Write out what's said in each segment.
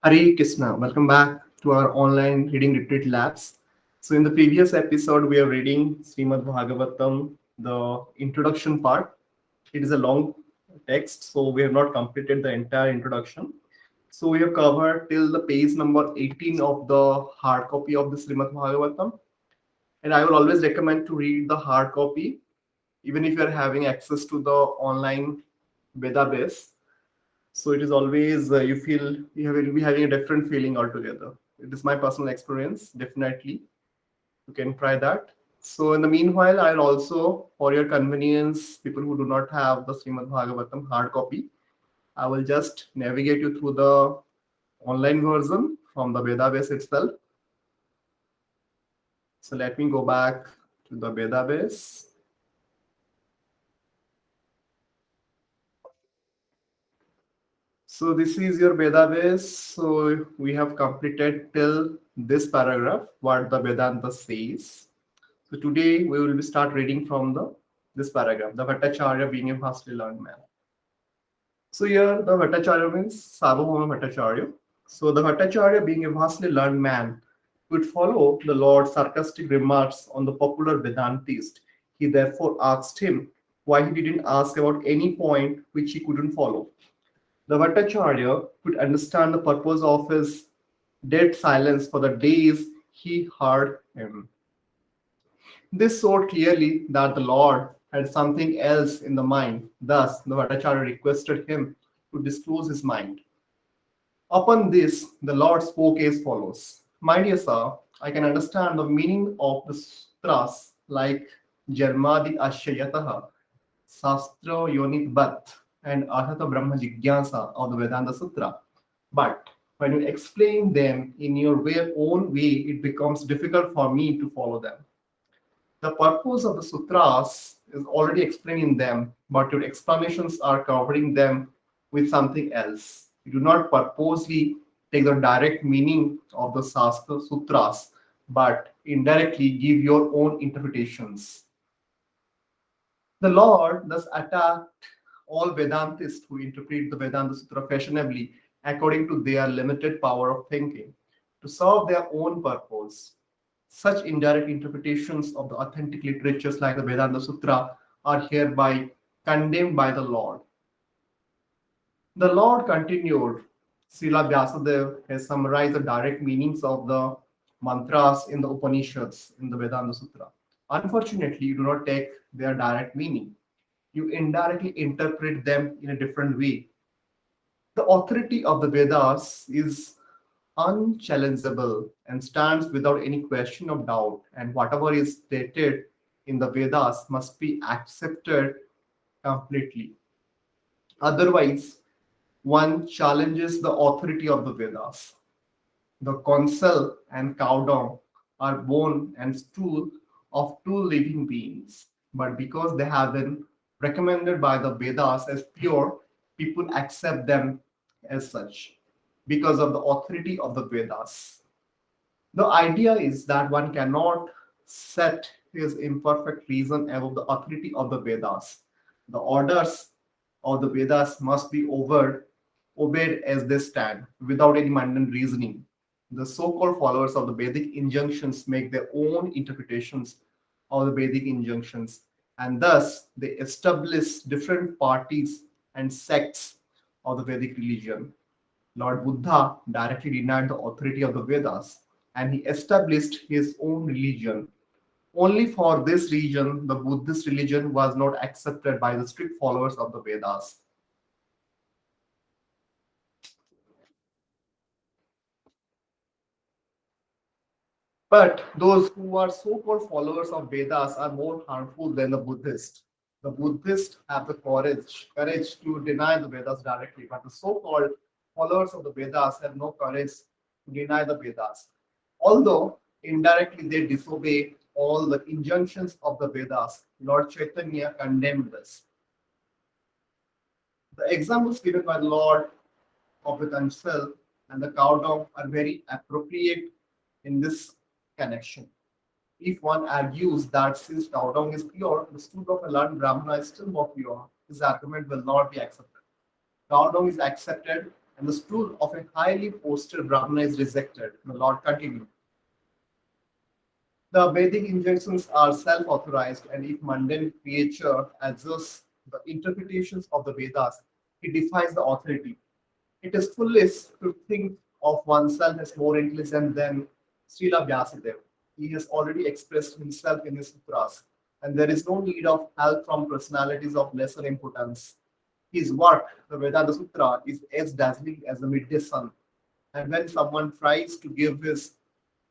Hare Krishna, welcome back to our online reading retreat labs. So, in the previous episode, we are reading Srimad Bhagavatam, the introduction part. It is a long text, so we have not completed the entire introduction. So, we have covered till the page number 18 of the hard copy of the Srimad Bhagavatam. And I will always recommend to read the hard copy, even if you are having access to the online database. So it is always you feel will be having a different feeling altogether. It is my personal experience. Definitely, you can try that. So in the meanwhile, I'll also, for your convenience, people who do not have the Srimad Bhagavatam hard copy, I will just navigate you through the online version from the database itself. So let me go back to the database. So this is your Vedabase. So we have completed till this paragraph, what the Vedanta says. So today we will be start reading from the this paragraph, the Bhattacharya being a vastly learned man. So here the Bhattacharya means Sarvabhauma Bhattacharya. So the Bhattacharya being a vastly learned man would follow the Lord's sarcastic remarks on the popular Vedantist. He therefore asked him why he didn't ask about any point which he couldn't follow. The Bhattacharya could understand the purpose of his dead silence for the days he heard him. This showed clearly that the Lord had something else in the mind. Thus, the Bhattacharya requested him to disclose his mind. Upon this, the Lord spoke as follows: My dear sir, I can understand the meaning of the sutras like Jarmadi Ashayataha, Sastra Yonit Bhat, and Arhata Brahma Jigyasa of the Vedanta Sutra. But when you explain them in your own way, it becomes difficult for me to follow them. The purpose of the sutras is already explained in them, but your explanations are covering them with something else. You do not purposely take the direct meaning of the sutras, but indirectly give your own interpretations. The Lord thus attacked all Vedantists who interpret the Vedanta Sutra fashionably according to their limited power of thinking to serve their own purpose. Such indirect interpretations of the authentic literatures like the Vedanta Sutra are hereby condemned by the Lord. The Lord continued, Srila Vyasadeva has summarized the direct meanings of the mantras in the Upanishads in the Vedanta Sutra. Unfortunately, you do not take their direct meaning. You indirectly interpret them in a different way. The authority of the Vedas is unchallengeable and stands without any question of doubt, and whatever is stated in the Vedas must be accepted completely. Otherwise, one challenges the authority of the Vedas. The counsel and cow dung are bone and stool of two living beings, but because they have been recommended by the Vedas as pure, people accept them as such because of the authority of the Vedas. The idea is that one cannot set his imperfect reason above the authority of the Vedas. The orders of the Vedas must be obeyed as they stand, without any mundane reasoning. The so called followers of the Vedic injunctions make their own interpretations of the Vedic injunctions, and thus they establish different parties and sects of the Vedic religion. Lord Buddha directly denied the authority of the Vedas and he established his own religion. Only for this reason, the Buddhist religion was not accepted by the strict followers of the Vedas. But those who are so called followers of Vedas are more harmful than the Buddhists. The Buddhists have the courage to deny the Vedas directly, but the so called followers of the Vedas have no courage to deny the Vedas. Although indirectly they disobey all the injunctions of the Vedas, Lord Chaitanya condemned this. The examples given by the Lord of the council and the cow dung are very appropriate in this connection. If one argues that since cow dung is pure, the stool of a learned Brahmana is still more pure, his argument will not be accepted. Cow dung is accepted and the stool of a highly posted Brahmana is rejected. The Lord continued. The Vedic injunctions are self-authorized, and if mundane creature adjusts the interpretations of the Vedas, he defies the authority. It is foolish to think of oneself as more intelligent than Srila Vyasadeva. He has already expressed himself in his sutras, and there is no need of help from personalities of lesser importance. His work, the Vedanta Sutra, is as dazzling as the midday sun. And when someone tries to give his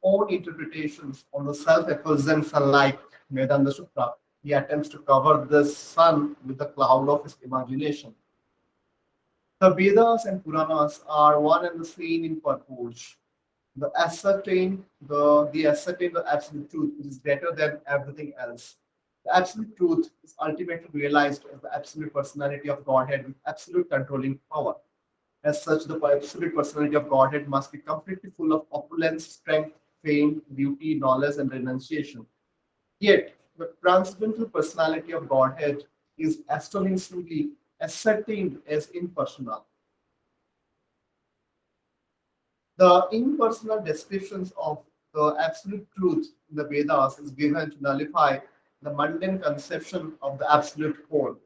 own interpretations on the self-effulgent sunlight Vedanta Sutra, he attempts to cover the sun with the cloud of his imagination. The Vedas and Puranas are one and the same in purport. The absolute truth, which is greater than everything else. The absolute truth is ultimately realized as the absolute personality of Godhead with absolute controlling power. As such, the absolute personality of Godhead must be completely full of opulence, strength, fame, beauty, knowledge, and renunciation. Yet, the transcendental personality of Godhead is astonishingly ascertained as impersonal. The impersonal descriptions of the absolute truth in the Vedas is given to nullify the mundane conception of the absolute whole.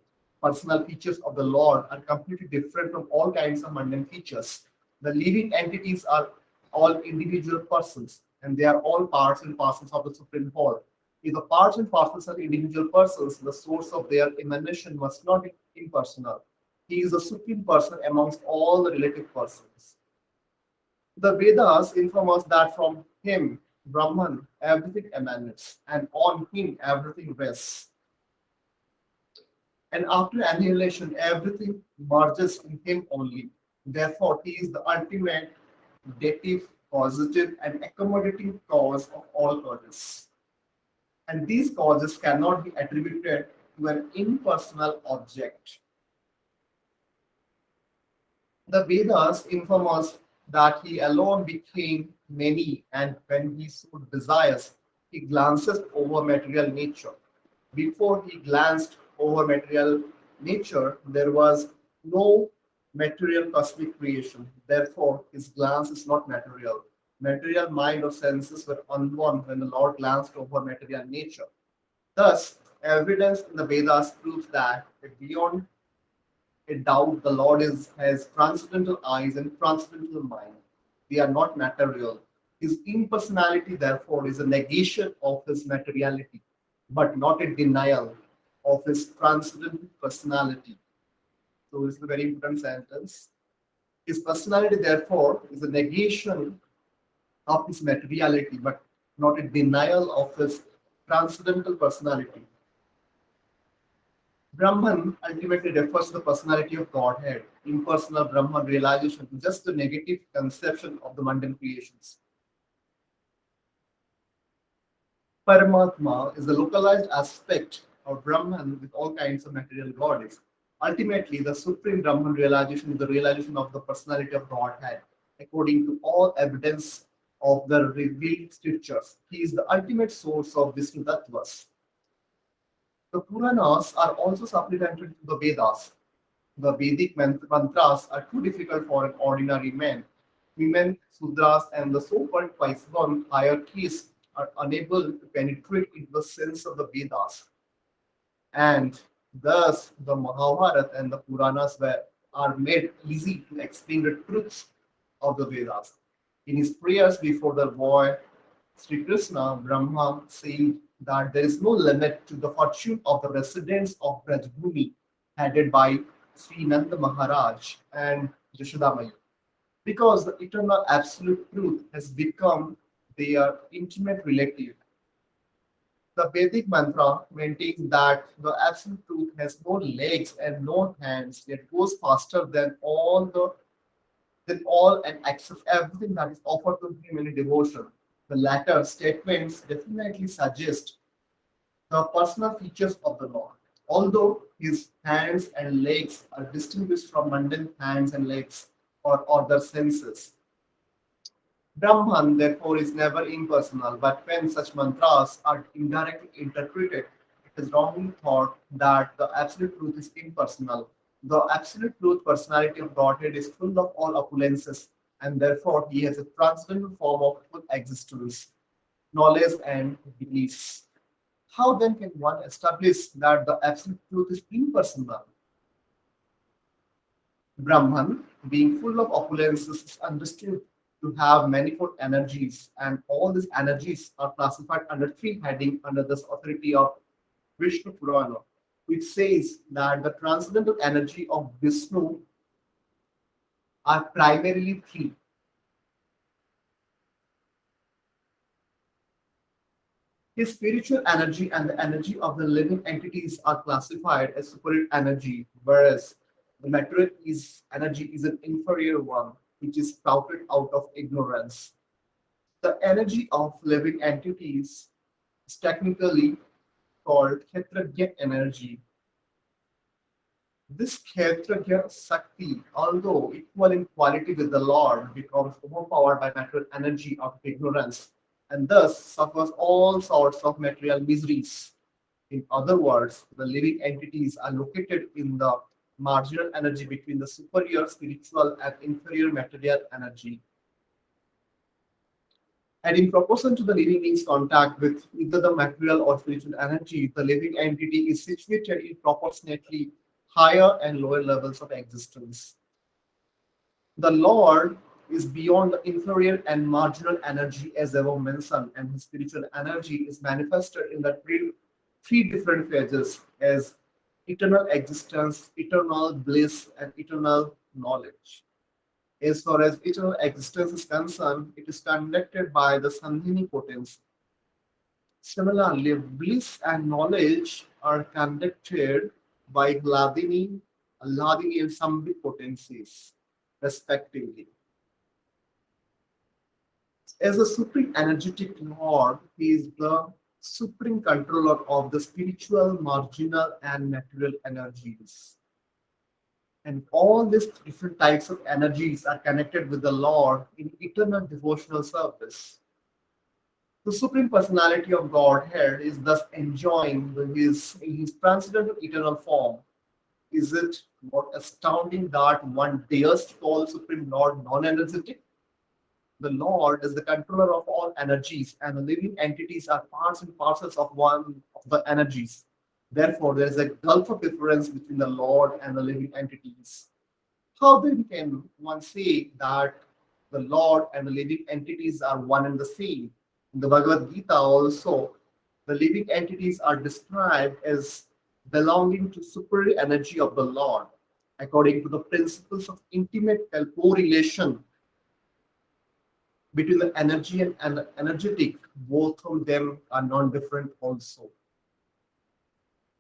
Personal features of the Lord are completely different from all kinds of mundane features. The living entities are all individual persons, and they are all parts and parcels of the Supreme Whole. If the parts and parcels are individual persons, the source of their emanation must not be impersonal. He is the supreme person amongst all the relative persons. The Vedas inform us that from him, Brahman, everything emanates, and on him everything rests. And after annihilation, everything merges in him only. Therefore, he is the ultimate, dative, causative, and accommodating cause of all causes. And these causes cannot be attributed to an impersonal object. The Vedas inform us that he alone became many, and when he so desires, he glances over material nature. Before he glanced over material nature, there was no material cosmic creation. Therefore, his glance is not material. Material mind or senses were unborn when the Lord glanced over material nature. Thus, evidence in the Vedas proves that beyond a doubt the Lord has transcendental eyes and transcendental mind. They are not material. His impersonality, therefore, is a negation of his materiality, but not a denial of his transcendental personality. So, this is a very important sentence. His personality, therefore, is a negation of his materiality, but not a denial of his transcendental personality. Brahman ultimately refers to the personality of Godhead. Impersonal Brahman realization is just the negative conception of the mundane creations. Paramatma is the localized aspect of Brahman with all kinds of material bodies. Ultimately, the supreme Brahman realization is the realization of the personality of Godhead, according to all evidence of the revealed scriptures. He is the ultimate source of Vishnu Tattvas. The Puranas are also supplementary to the Vedas. The Vedic mantras are too difficult for an ordinary man. Women, Sudras, and the so-called Vaisvan hierarchies are unable to penetrate into the sense of the Vedas. And thus, the Mahabharata and the Puranas are made easy to explain the truths of the Vedas. In his prayers before the boy Sri Krishna, Brahma said that there is no limit to the fortune of the residents of Brajbhumi, headed by Sri Nanda Maharaj and Yashodamaya, because the eternal absolute truth has become their intimate relative. The Vedic mantra maintains that the absolute truth has no legs and no hands, yet goes faster than all and accepts everything that is offered to him in devotion. The latter statements definitely suggest the personal features of the Lord. Although his hands and legs are distinguished from mundane hands and legs or other senses, Brahman, therefore, is never impersonal, but when such mantras are indirectly interpreted, it is wrongly thought that the absolute truth is impersonal. The absolute truth personality of Godhead is full of all opulences, and therefore he has a transcendental form of full existence, knowledge, and beliefs. How then can one establish that the absolute truth is impersonal? Brahman, being full of opulences, is understood to have manifold energies, and all these energies are classified under three headings under this authority of Vishnu Purana, which says that the transcendental energy of Vishnu are primarily three. His spiritual energy and the energy of the living entities are classified as superior energy, whereas the material is energy is an inferior one, which is sprouted out of ignorance. The energy of living entities is technically called Kshetragya energy. This Kshetragya Sakti, although equal in quality with the Lord, becomes overpowered by material energy of ignorance and thus suffers all sorts of material miseries. In other words, the living entities are located in the marginal energy between the superior spiritual and inferior material energy. And in proportion to the living being's contact with either the material or spiritual energy, the living entity is situated in proportionately higher and lower levels of existence. The Lord is beyond the inferior and marginal energy as above mentioned, and his spiritual energy is manifested in the three different phases as eternal existence, eternal bliss, and eternal knowledge. As far as eternal existence is concerned, it is conducted by the Sandhini potency. Similarly, bliss and knowledge are conducted by Hladini and Sambhik potencies, respectively. As a supreme energetic Lord, he is the supreme controller of the spiritual, marginal, and material energies. And all these different types of energies are connected with the Lord in eternal devotional service. The Supreme Personality of Godhead is thus enjoying in his transcendental eternal form. Is it not astounding that one dares to call Supreme Lord non-energetic? The Lord is the controller of all energies, and the living entities are parts and parcels of one of the energies. Therefore, there is a gulf of difference between the Lord and the living entities. How then can one say that the Lord and the living entities are one and the same? In the Bhagavad Gita also, the living entities are described as belonging to superior energy of the Lord, according to the principles of intimate correlation between the energy and the energetic. Both of them are non-different also.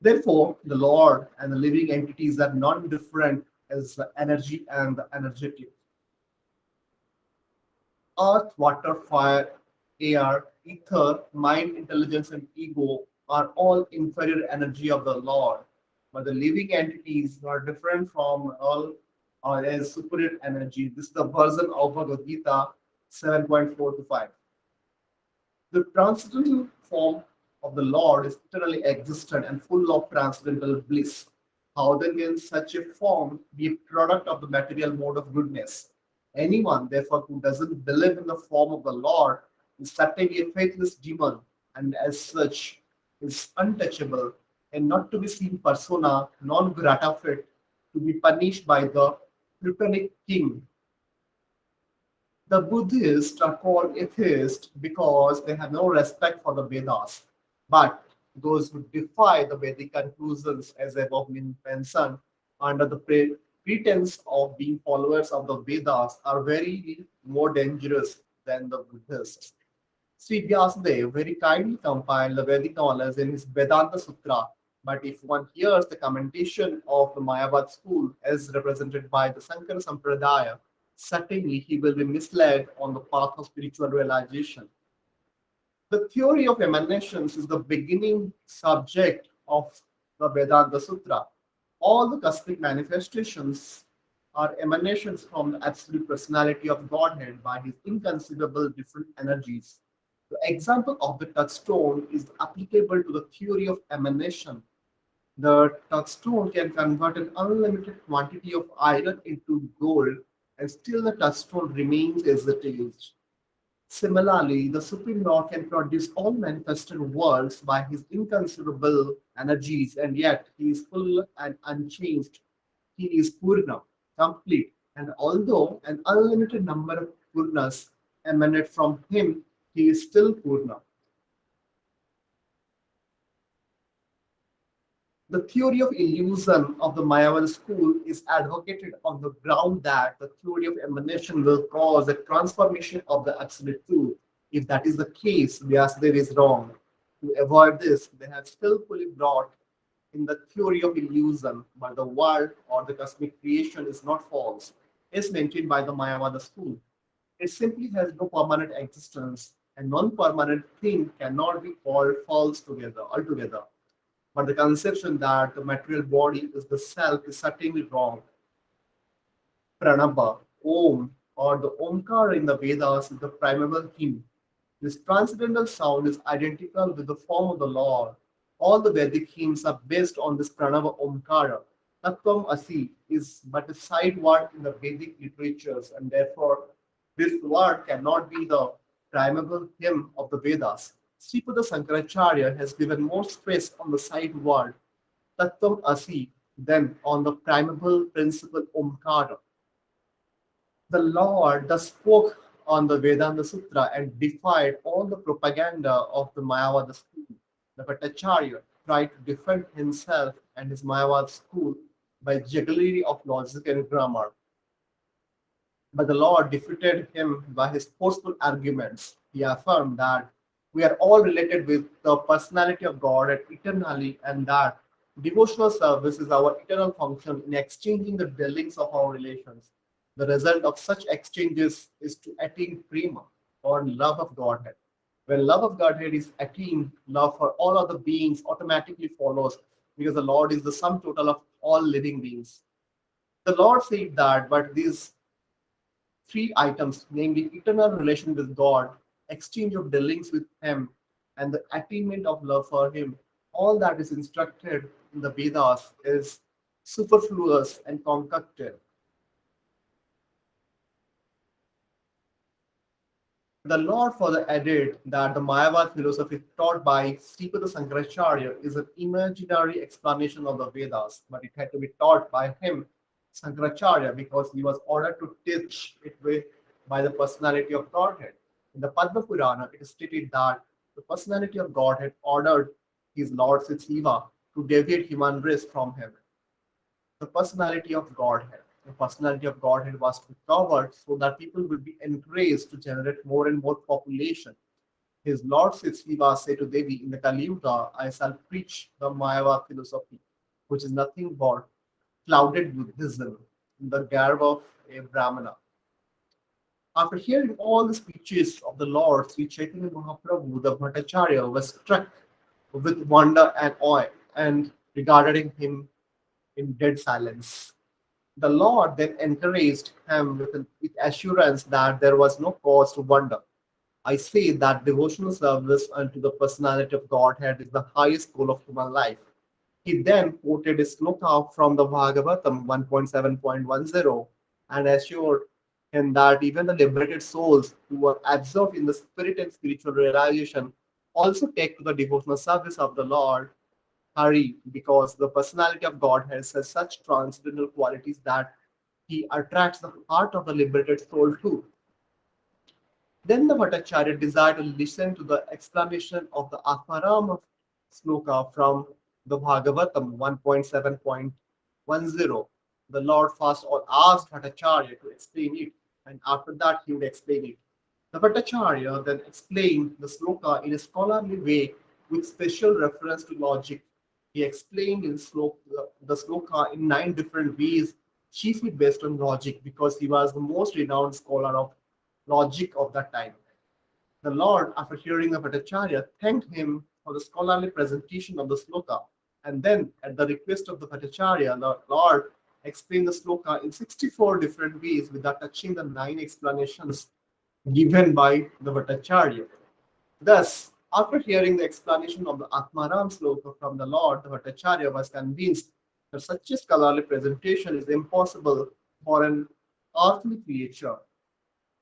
Therefore, the Lord and the living entities are non-different as the energy and the energetic. Earth, water, fire, air, ether, mind, intelligence, and ego are all inferior energy of the Lord, but the living entities are different from all as superior energy. This is the version of Bhagavad Gita 7.4 to 5. The transcendental form of the Lord is eternally existent and full of transcendental bliss. How then can such a form be a product of the material mode of goodness? Anyone, therefore, who doesn't believe in the form of the Lord is certainly a faithless demon, and as such is untouchable and not to be seen persona non grata fit to be punished by the Plutonic king. The Buddhists are called atheists because they have no respect for the Vedas. But those who defy the Vedic conclusions, as above mentioned, under the pretense of being followers of the Vedas, are very more dangerous than the Buddhists. Sri Vyasadeva very kindly compiled the Vedic knowledge in his Vedanta Sutra. But if one hears the commentation of the Mayavad school as represented by the Sankara Sampradaya, certainly he will be misled on the path of spiritual realization. The theory of emanations is the beginning subject of the Vedanta Sutra. All the cosmic manifestations are emanations from the absolute personality of Godhead by his inconceivable different energies. The example of the touchstone is applicable to the theory of emanation. The touchstone can convert an unlimited quantity of iron into gold, and still the touchstone remains as it is. Similarly, the Supreme Lord can produce all manifested worlds by his inconceivable energies, and yet he is full and unchanged. He is Purna, complete, and although an unlimited number of Purnas emanate from him, he is still Purna. The theory of illusion of the Mayavad school is advocated on the ground that the theory of emanation will cause a transformation of the absolute truth. If that is the case, Vyasadeva is wrong. To avoid this, they have skillfully brought in the theory of illusion, but the world or the cosmic creation is not false. It's maintained by the Mayavada school. It simply has no permanent existence, and non-permanent thing cannot be called false together altogether. But the conception that the material body is the self is certainly wrong. Pranaba, Om, or the Omkar in the Vedas is the primeval hymn. This transcendental sound is identical with the form of the Lord. All the Vedic hymns are based on this Pranava Omkara. Tattvam Asi is but a side word in the Vedic literatures, and therefore this word cannot be the primeval hymn of the Vedas. Sripada Sankaracharya has given more stress on the side word Tattvam Asi than on the primeval principle Omkara. The Lord thus spoke on the Vedanta Sutra and defied all the propaganda of the Mayavada school. The Bhattacharya tried to defend himself and his Mayavad school by jugglery of logic and grammar. But the Lord defeated him by his forceful arguments. He affirmed that we are all related with the personality of God and eternally, and that devotional service is our eternal function in exchanging the dwellings of our relations. The result of such exchanges is to attain prema, or love of Godhead. When love of Godhead is attained, love for all other beings automatically follows because the Lord is the sum total of all living beings. The Lord said that, but these three items, namely eternal relation with God, exchange of dealings with Him, and the attainment of love for Him, all that is instructed in the Vedas is superfluous and concocted. The Lord further added that the Mayavad philosophy taught by Sripada Sankaracharya is an imaginary explanation of the Vedas, but it had to be taught by him, Sankaracharya, because he was ordered to teach it by the personality of Godhead. In the Padma Purana, it is stated that the personality of Godhead ordered his Lord Siva to deviate human race from him. The personality of Godhead. The personality of Godhead was to be covered so that people will be encouraged to generate more and more population. His Lordship Shiva said to Devi, in the Kali Yuga, I shall preach the Mayava philosophy, which is nothing but clouded Buddhism in the garb of a Brahmana. After hearing all the speeches of the Lord, Sri Chaitanya Mahaprabhu, the Bhattacharya, was struck with wonder and awe and regarded him in dead silence. The Lord then encouraged him with assurance that there was no cause to wonder. I say that devotional service unto the personality of Godhead is the highest goal of human life. He then quoted a sloka from the Bhagavatam 1.7.10 and assured him that even the liberated souls who are absorbed in the spirit and spiritual realization also take to the devotional service of the Lord Hari, because the personality of God has such transcendental qualities that he attracts the heart of the liberated soul too. Then the Bhattacharya desired to listen to the explanation of the Atmaram sloka from the Bhagavatam 1.7.10. The Lord first all asked Bhattacharya to explain it, and after that he would explain it. The Bhattacharya then explained the sloka in a scholarly way with special reference to logic. He explained the sloka in nine different ways, chiefly based on logic, because he was the most renowned scholar of logic of that time. The Lord, after hearing of Bhattacharya, thanked him for the scholarly presentation of the sloka, and then, at the request of the Bhattacharya, the Lord explained the sloka in 64 different ways without touching the nine explanations given by the Bhattacharya. Thus, After hearing the explanation of the Atmaram sloka from the Lord, the Bhattacharya was convinced that such a scholarly presentation is impossible for an earthly creature.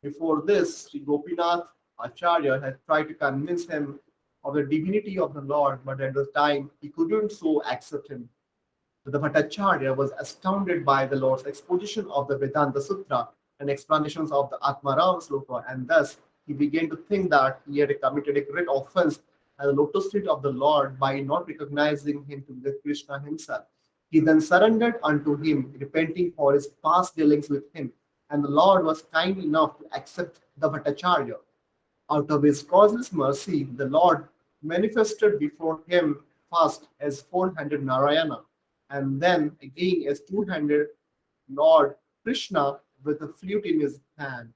Before this, Sri Gopinath Acharya had tried to convince him of the divinity of the Lord, but at the time he couldn't so accept him. The Bhattacharya was astounded by the Lord's exposition of the Vedanta Sutra and explanations of the Atmaram Sloka, and thus he began to think that he had committed a great offense at the lotus feet of the Lord by not recognizing him to be Krishna himself. He then surrendered unto him, repenting for his past dealings with him, and the Lord was kind enough to accept the Bhattacharya. Out of his causeless mercy, the Lord manifested before him first as four-handed Narayana, and then again as two-handed Lord Krishna with a flute in his hand.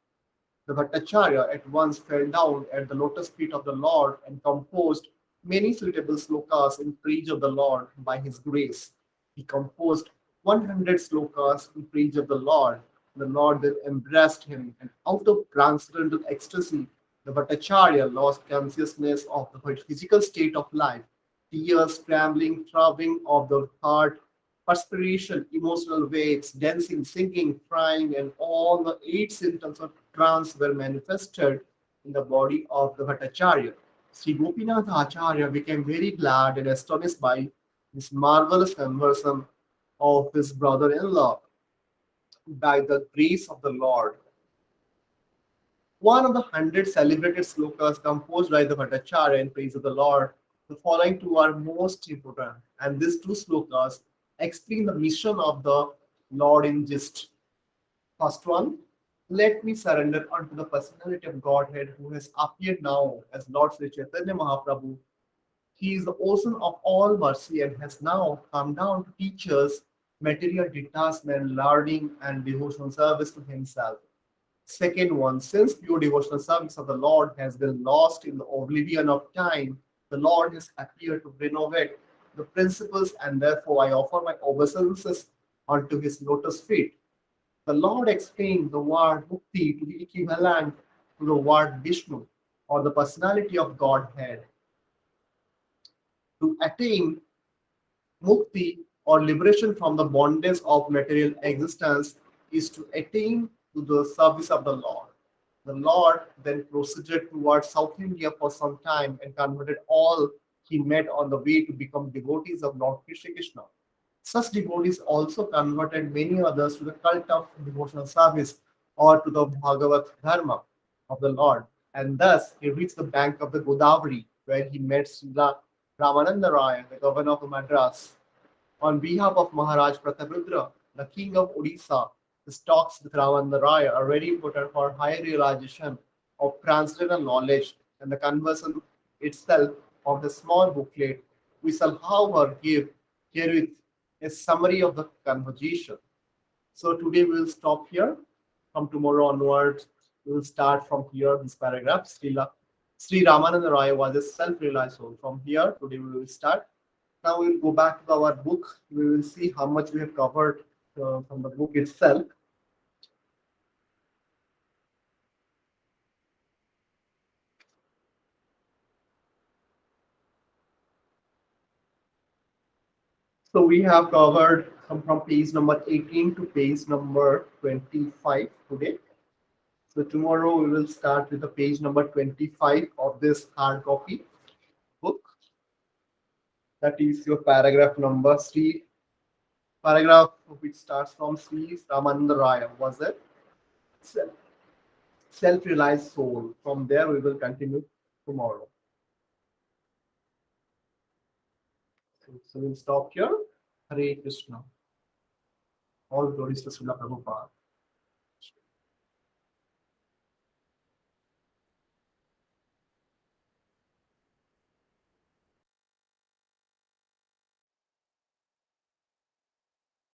The Bhattacharya at once fell down at the lotus feet of the Lord and composed many suitable slokas in praise of the Lord by his grace. He composed 100 slokas in praise of the Lord. The Lord then embraced him, and out of transcendental ecstasy, the Bhattacharya lost consciousness of the physical state of life. Tears, trembling, throbbing of the heart, perspiration, emotional waves, dancing, singing, crying, and all the eight symptoms of trance were manifested in the body of the Bhattacharya. Sri Gopinath Acharya became very glad and astonished by this marvelous conversion of his brother-in-law by the grace of the Lord. One of the 100 celebrated slokas composed by the Bhattacharya in praise of the Lord, the following two are most important, and these two slokas explain the mission of the Lord in gist. First one, let me surrender unto the personality of Godhead who has appeared now as Lord Sri Chaitanya Mahaprabhu. He is the ocean of all mercy and has now come down to teach us material detachment, learning, and devotional service to Himself. Second one, since pure devotional service of the Lord has been lost in the oblivion of time, the Lord has appeared to renovate the principles, and therefore I offer my obeisances unto His lotus feet. The Lord explained the word mukti to be equivalent to the word Vishnu, or the personality of Godhead. To attain mukti, or liberation from the bondage of material existence, is to attain to the service of the Lord. The Lord then proceeded towards South India for some time and converted all he met on the way to become devotees of Lord Krishna. Such devotees also converted many others to the cult of devotional service or to the Bhagavat Dharma of the Lord. And thus he reached the bank of the Godavari, where he met Srila Ramananda Rai, the governor of Madras. On behalf of Maharaj Prataprudra, the king of Odisha, the talks with Ramananda Rai are very important for high realization of transcendental knowledge, and the conversion itself of the small booklet we shall however give herewith a summary of the conversation. So today we will stop here. From tomorrow onwards, we will start from here, this paragraph. Sri Ramananda Roy was a self-realized soul. From here, today we will start. Now we will go back to our book. We will see how much we have covered from the book itself. So we have covered from page number 18 to page number 25 today. So tomorrow we will start with the page number 25 of this hard copy book. That is your paragraph number three. Paragraph which starts from Sri Ramananda Raya was a self-realized soul. From there we will continue tomorrow. So we'll stop here. Hare Krishna. All glories to Srila Prabhupada.